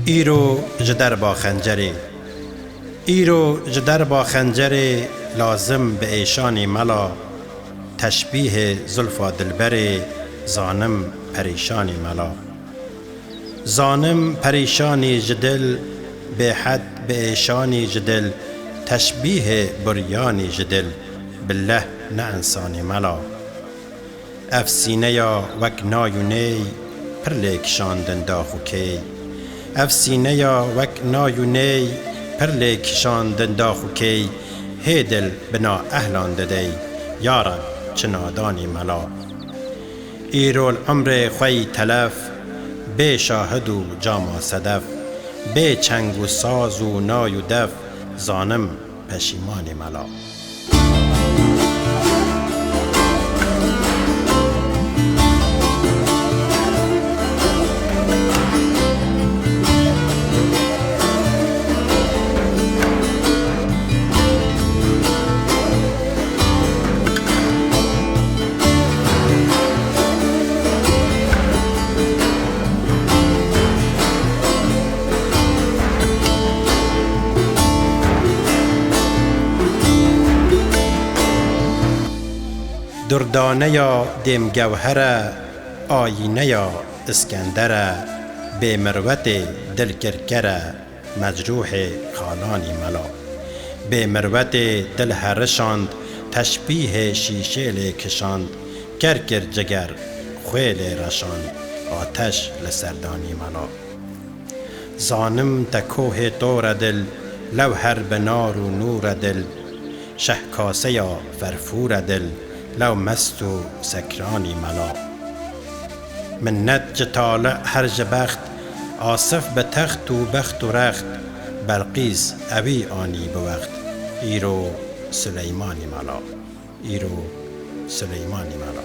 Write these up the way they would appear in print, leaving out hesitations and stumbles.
ایرو جدر با خنجری، ایرو جدر با خنجری، لازم به ایشانی ملا. تشبیه زلفا دلبری، زانم پریشانی ملا. زانم پریشانی جدل، به حد به ایشانی جدل. تشبیه بریانی جدل، بالله نه انسانی ملا. افسینه یا وک نایونی، پر لیکشاندن داخو کی. افسینه یا وک نایونی، پر لیکشاندن داخو کی. هیدل بنا اهلان ددی، یارم چه نادانی ملا. ایرو العمر خوی تلف، به شاهد و جاما صدف. به چنگ و ساز و نای و دف، زانم پشیمانی ملا. دردانه یا دیم گوهره، آینه یا اسکندره. به مروت دل کرکره، مجروح خالانی ملا. به مروت دل هرشاند، تشبیه شیشه لیکشاند. کرکر جگر خویل رشاند، آتش لسردانی ملا. زانم تکوه طور دل، لوهر بنار و نور دل. شهکاسه یا فرفور دل، لو مست و سکرانی ملا. منت جطالع هرج بخت، آصف به تخت و بخت و رخت. بلقیس اوی آنی بوقت، ایرو سلیمانی ملا. ایرو سلیمانی ملا.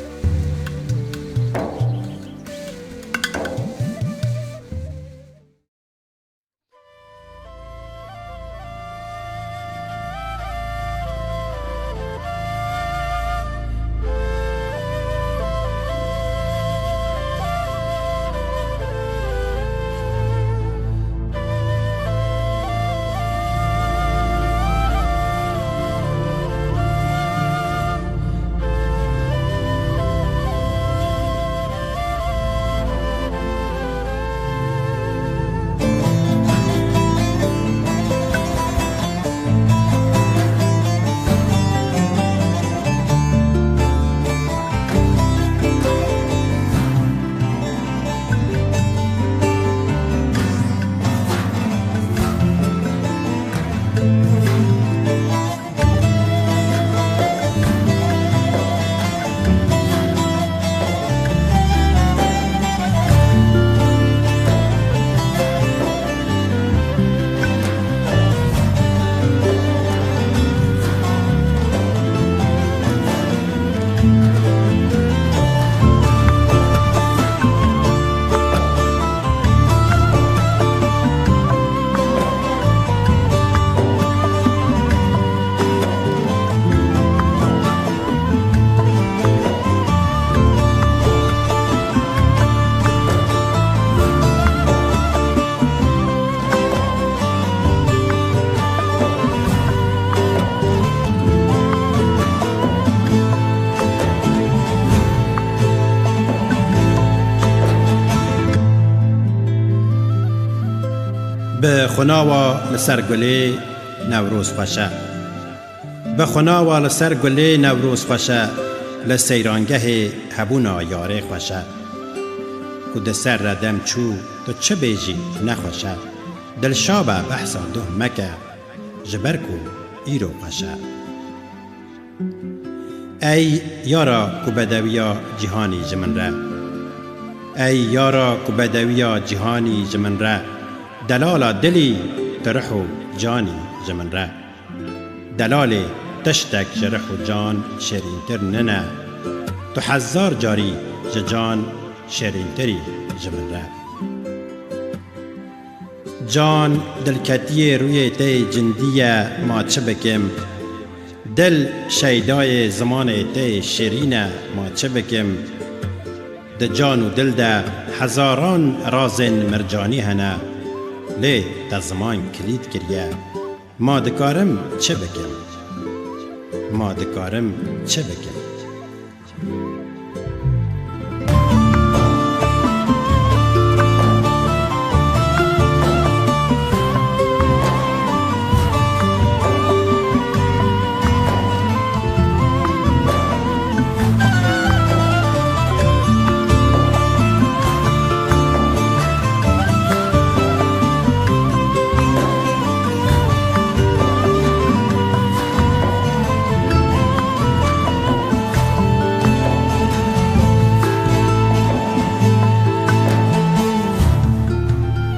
به خناوا لسر گلی نوروز خوشه. به خناوا لسر گلی نوروز خوشه. لسیرانگه هبونا یاره خوشه. کود سر ردم چو تو چه بیجی نخوشه. دلشابه بحثا ده مکه، جبرکو ایرو خوشه. ای یارا کو بدویا جهانی جمن را. ای یارا کو بدویا جهانی جمن را. دلالا دلی ترحو جانی جمن را. دلال تشتک جرح و جان شیرین تر ننه. تو هزار جاری جان شیرین تری جمن را. جان دلکتی روی تی جندیه ما چه بکم. دل شیدای زمان تی شیرینه ما چه بکم. ده جان و دل ده هزاران رازن مرجانی هنه. لی در زمان کلید کریه ما دکارم چه بکم؟ ما دکارم چه بکم؟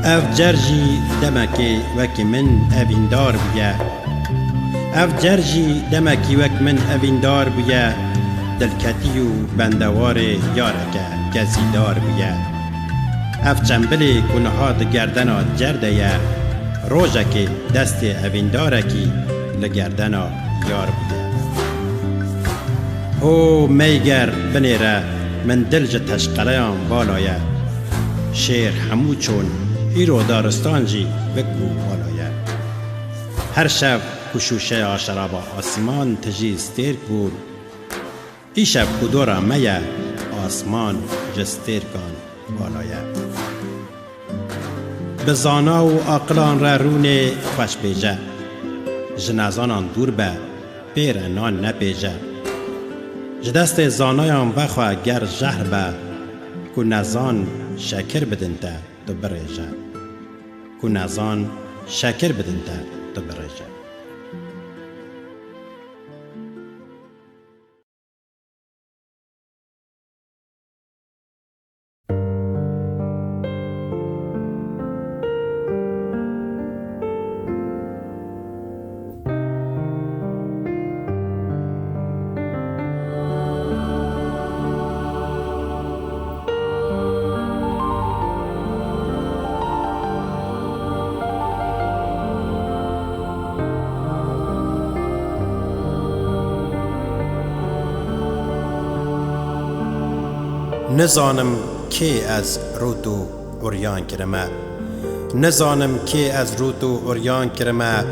اف جرجی دمکی وکی من اویندار بیا اف جرجی دمکی وک من اویندار بیا دلکتیو بندوار یارکه گزیدار بیا اف چنبلی کنهاد گردنا جرده یا روژکی دست اویندارکی لگردنا یار بیا او میگر بنیره من دلج تشقلیان بالایه شیر همو چون ایرو دارستان جی بگو بالایه هر شب کشوشه آشرابا آسمان تجی استیر بود ای شب کدورا میه آسمان جستیر کن بالایه بزانا و عقلان را رونه خوش بیجه جنازانان دور به پیر نان نپیجه جدست زانایان بخواه گر جهر به که نزان شکر بدن تا تو بریجه که نزان شکر بدن تا تو بریجه نزانم کی از رودو اوریان کرمه نزانم کی از رودو اوریان کرمه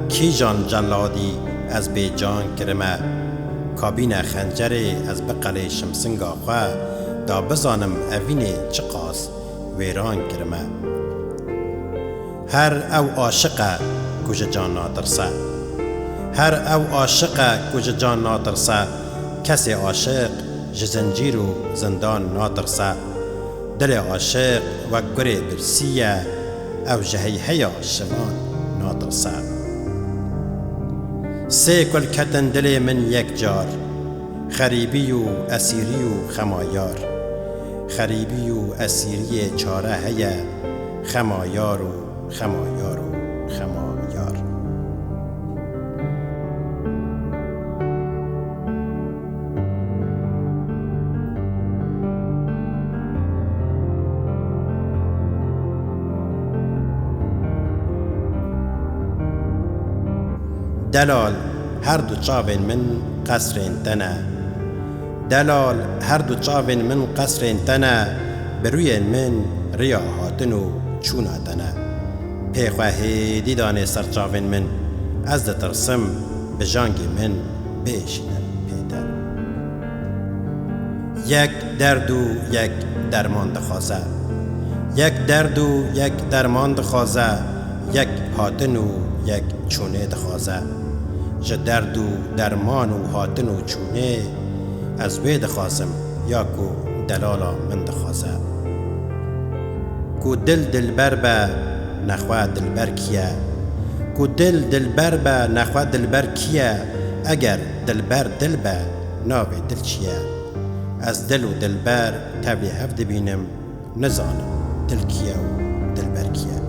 کی جان جلادی از بی جان کرمه کابین خنجری از بقل شمسنگا خواه دا بزانم اوینه چه قاس ویران کرمه هر او عاشقه کج جان ناترسه هر او عاشقه کج جان ناترسه کسی عاشق جزنجیر و زندان ناترسه دل عاشق و گره برسیه او جهیحیا شوان ناترسه سه کل کتن دل من یک جار خریبی و اسیری و خمایار خریبی و اسیری چاره هیا خمایار و خمایار و خمایار دلال هر دو چاوین من قصرین تنه دلال هر دو چاوین من قصرین تنه بروی من ریا هاتنو چونا تنه پیخواهی دیدان سر چاوین من از ده ترسم به جانگی من بیشینم پیتر یک درد و یک درمان دخوازه یک درد و یک درمان دخوازه یک هاتن و یک چونه دخوازه ج درد و درمان و هاتن و چونه از وی دخوازم یا کو دلالا من دخوازه کو دل دلبر به نخواه دلبر کیه کو دل دلبر به نخواه دلبر کیه اگر دلبر دل به ناوی دل چیه از دل و دلبر تبلی هفت بینم نزانم دل کیه و دلبر کیه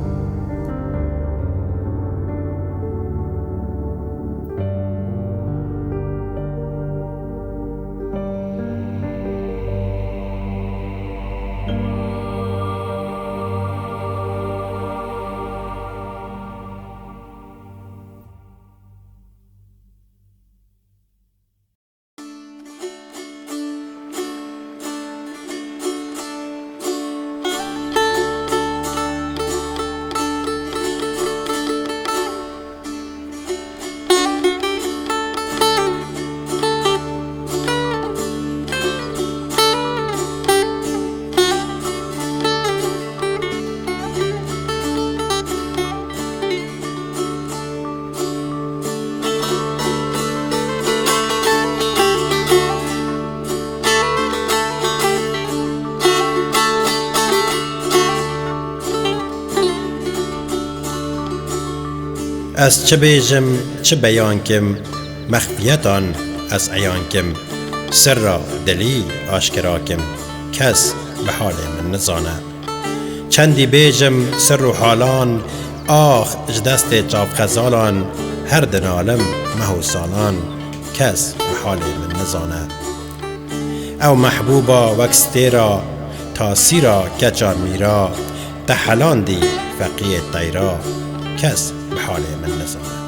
از چه بیجم چه بیان کم، مخفیتان از عیان کم. سر را دلی آشکرا کم، کس به حال من نزانه. چندی بیجم سر و حالان، آخ جدست چاپ غزالان. هر دنالم مهو سالان، کس به حال من نزانه. او محبوبا وکستیرا، تاسیرا کچا میرا. تحلان دی فقیه تیرا، کس به حال من نزانه.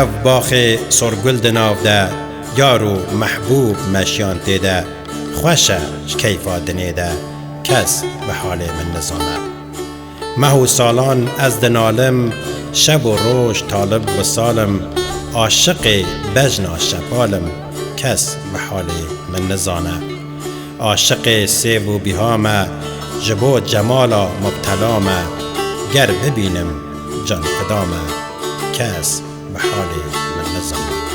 او باخ سرگل دناو ده، یارو محبوب مشیان تیده. خوشه کیفا دنیده، کس به حال من نزانه. مهو سالان از دنالم، شب و روش طالب وصالم. عاشق بجنا شپالم، کس به حال من نزانه. عاشق سیو و بیهامه، جبو جمالا مبتلامه. گر ببینم جان فدامه، کس به حال من نزانه.